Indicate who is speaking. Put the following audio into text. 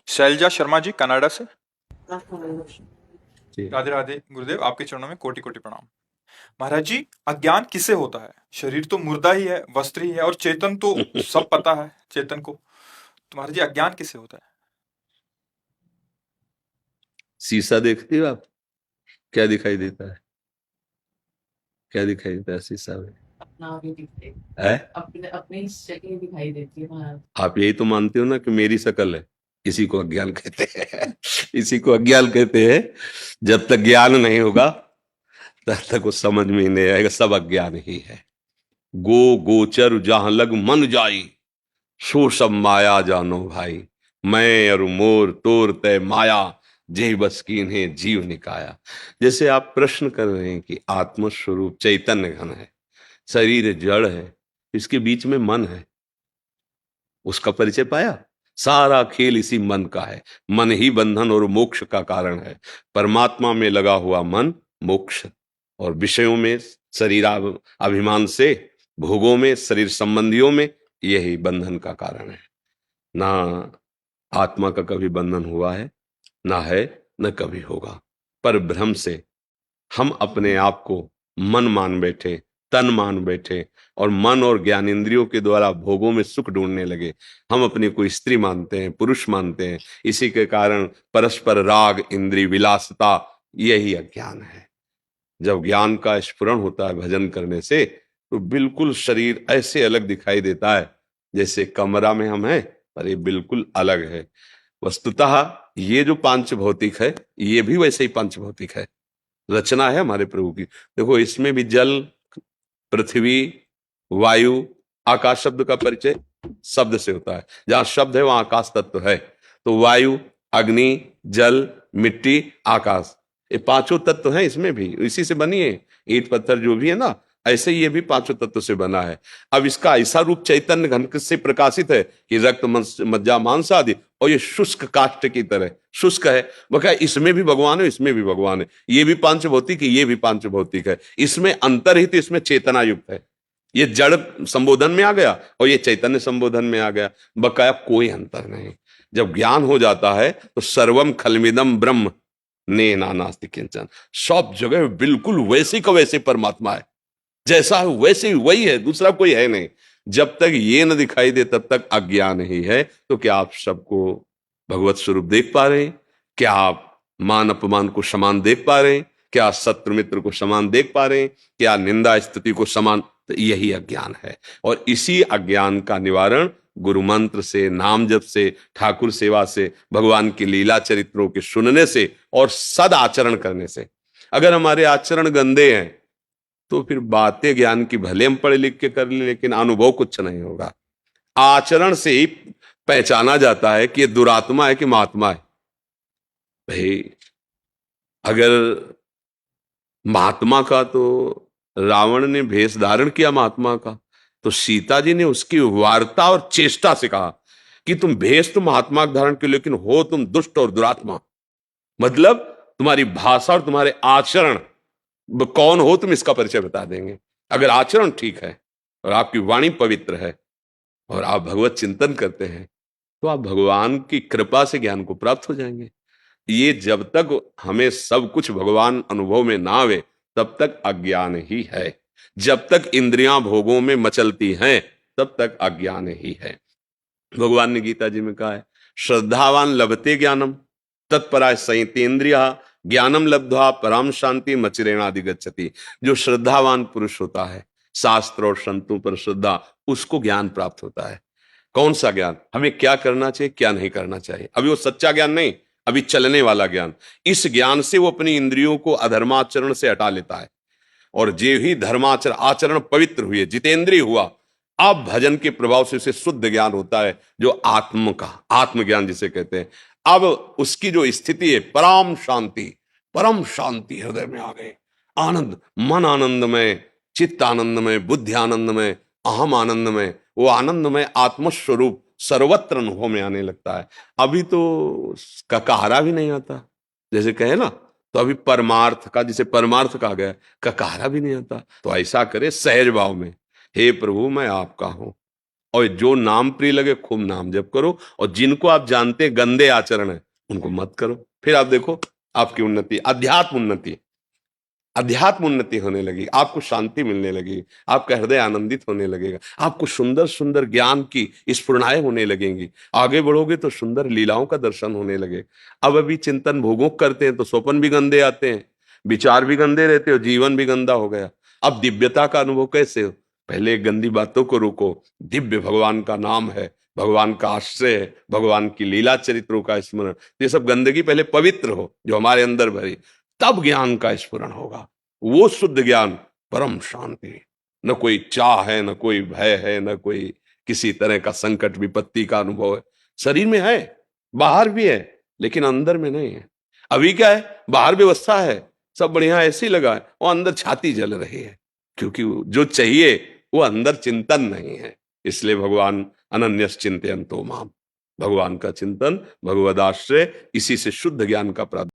Speaker 1: Selja Sharma ji Canada से।
Speaker 2: जी।
Speaker 1: राधे राधे गुरुदेव, आपके चरणों में कोटि कोटि प्रणाम। महाराज जी, अज्ञान किसे होता है? शरीर तो मुर्दा ही है, वस्त्र ही है, और चेतन तो सब पता है चेतन को। तो महाराज जी, अज्ञान किसे होता है?
Speaker 2: शीशा देखती हो आप? क्या दिखाई देता है? क्या दिखाई देता है शीशा में?
Speaker 3: अपना भी दिखाई
Speaker 2: है?
Speaker 3: अपने अपनी शक्ल दिखाई देती है महाराज।
Speaker 2: आप यही तो मानते हो ना कि मेरी शक्ल है। इसी को अज्ञान कहते हैं। इसी को अज्ञान कहते हैं। जब तक ज्ञान नहीं होगा तब तक वो समझ में ही नहीं आएगा, सब अज्ञान ही है। गो गोचर जहां लग मन जाई, सो सब माया जानो भाई। मैं और मोर तोर तय माया, जेहि बस कीन्हे जीव निकाया। जैसे आप प्रश्न कर रहे हैं कि आत्म स्वरूप चैतन्य घन है, शरीर जड़ है, इसके बीच में मन है, उसका परिचय पाया। सारा खेल इसी मन का है। मन ही बंधन और मोक्ष का कारण है। परमात्मा में लगा हुआ मन मोक्ष, और विषयों में शरीर अभिमान से, भोगों में शरीर संबंधियों में, यही बंधन का कारण है। ना आत्मा का कभी बंधन हुआ है, ना है, न कभी होगा। पर भ्रम से हम अपने आप को मन मान बैठे, तन मान बैठे, और मन और ज्ञान इंद्रियों के द्वारा भोगों में सुख ढूंढने लगे। हम अपने को स्त्री मानते हैं, पुरुष मानते हैं। इसी के कारण परस्पर राग, इंद्रिय विलासता, यही अज्ञान है। जब ज्ञान का स्फुरण होता है भजन करने से, तो बिल्कुल शरीर ऐसे अलग दिखाई देता है जैसे कमरा में हम हैं, पर ये बिल्कुल अलग है। वस्तुतः ये जो पांच भौतिक है, ये भी वैसे ही पांच भौतिक है, रचना है हमारे प्रभु की। देखो, इसमें भी जल, पृथ्वी, वायु, आकाश शब्द का परिचय शब्द से होता है। जहां शब्द है वहां आकाश तत्व है। तो वायु, अग्नि, जल, मिट्टी, आकाश, ये पांचों तत्व हैं। इसमें भी इसी से बनी है। ईंट पत्थर जो भी है ना, ऐसे ही ये भी पांचों तत्व से बना है। अब इसका ऐसा रूप चैतन्य घन से प्रकाशित है कि रक्त मज्जा मांस आदि, और ये शुष्क काष्ठ की तरह शुष्क है। वो क्या, इसमें भी भगवान है, इसमें भी भगवान है। ये भी पांच भौतिक है, ये भी पांच भौतिक है। इसमें अंतर ही तो इसमें चेतना युक्त है। ये जड़ संबोधन में आ गया और ये चैतन्य संबोधन में आ गया। बकाया कोई अंतर नहीं। जब ज्ञान हो जाता है तो सर्वम खलमिदम ब्रह्म ने नास्ति किंचन, सब जगह बिल्कुल वैसे का वैसे परमात्मा है। जैसा है वैसे ही वही है, दूसरा कोई है नहीं। जब तक ये न दिखाई दे तब तक अज्ञान ही है। तो क्या आप सबको भगवत स्वरूप देख पा रहे हैं? क्या आप मान अपमान को समान देख पा रहे हैं? क्या शत्रु मित्र को समान देख पा रहे हैं? क्या निंदा स्तुति को समान? तो यही अज्ञान है। और इसी अज्ञान का निवारण गुरु मंत्र से, नाम जप से, ठाकुर सेवा से, भगवान की लीला चरित्रों के सुनने से और सद आचरण करने से। अगर हमारे आचरण गंदे हैं तो फिर बातें ज्ञान की भले हम पढ़े लिख के कर ले, लेकिन अनुभव कुछ नहीं होगा। आचरण से ही पहचाना जाता है कि ये दुरात्मा है कि महात्मा है। भाई, अगर महात्मा का, तो रावण ने भेष धारण किया महात्मा का, तो सीता जी ने उसकी वार्ता और चेष्टा से कहा कि तुम भेष तो महात्मा का धारण के, लेकिन हो तुम दुष्ट और दुरात्मा। मतलब तुम्हारी भाषा और तुम्हारे आचरण, कौन हो तुम, इसका परिचय बता देंगे। अगर आचरण ठीक है और आपकी वाणी पवित्र है और आप भगवत चिंतन करते हैं, तो आप भगवान की कृपा से ज्ञान को प्राप्त हो जाएंगे। ये जब तक हमें सब कुछ भगवान अनुभव में ना आवे तब तक अज्ञान ही है। जब तक इंद्रियां भोगों में मचलती हैं तब तक अज्ञान ही है। भगवान ने गीता जी में कहा है, श्रद्धावान लभते ज्ञानम तत्पराय संयतेन्द्रिया ज्ञानम लब्ध्वा पराम शांति मचिरेणाधिगच्छति। जो श्रद्धावान पुरुष होता है, शास्त्र और संतों पर श्रद्धा, उसको ज्ञान प्राप्त होता है। कौन सा ज्ञान? हमें क्या करना चाहिए, क्या नहीं करना चाहिए। अभी वो सच्चा ज्ञान नहीं, अभी चलने वाला ज्ञान। इस ज्ञान से वो अपनी इंद्रियों को अधर्माचरण से हटा लेता है। और जे ही धर्माचरण आचरण पवित्र हुए, जितेंद्रिय हुआ, अब भजन के प्रभाव से उसे शुद्ध ज्ञान होता है, जो आत्म का, आत्मज्ञान जिसे कहते हैं। अब उसकी जो स्थिति है, परम शांति हृदय में आ गई। आनंद, मन आनंदमय, चित्त आनंदमय, बुद्धि आनंदमय, अहम आनंदमय, वो आनंदमय आत्मस्वरूप सर्वत्र अनुभव में आने लगता है। अभी तो ककारा भी नहीं आता, जैसे कहे ना, तो अभी परमार्थ का, जिसे परमार्थ कहा गया, ककारा भी नहीं आता। तो ऐसा करे सहज भाव में, हे प्रभु मैं आपका हूं, और जो नाम प्रिय लगे खूब नाम जप करो, और जिनको आप जानते हैं गंदे आचरण है उनको मत करो। फिर आप देखो आपकी उन्नति, अध्यात्म उन्नति होने लगी, आपको शांति मिलने लगी, आपका हृदय आनंदित होने लगेगा, आपको सुंदर सुंदर ज्ञान की स्फुरणाएं होने लगेंगी। आगे बढ़ोगे तो सुंदर लीलाओं का दर्शन होने लगे। अब अभी चिंतन भोगों करते हैं तो स्वप्न भी गंदे आते हैं, विचार भी गंदे रहते हो, जीवन भी गंदा हो गया। अब दिव्यता का अनुभव कैसे हो? पहले गंदी बातों को रोको, दिव्य भगवान का नाम है, भगवान का आश्रय है, भगवान की लीला चरित्रों का स्मरण, ये सब गंदगी पहले पवित्र हो जो हमारे अंदर भरी, तब ज्ञान का स्फुरण होगा। वो शुद्ध ज्ञान, परम शांति, न कोई चाह है, न कोई भय है, न कोई किसी तरह का संकट विपत्ति का अनुभव है। शरीर में है, बाहर भी है, लेकिन अंदर में नहीं है। अभी क्या है, बाहर व्यवस्था है, सब बढ़िया ऐसी लगा है, वो अंदर छाती जल रही है, क्योंकि जो चाहिए वो अंदर चिंतन नहीं है। इसलिए भगवान अनन्यस चिंतयन्तो माम, भगवान का चिंतन, भगवदाश्रय, इसी से शुद्ध ज्ञान का प्राप्त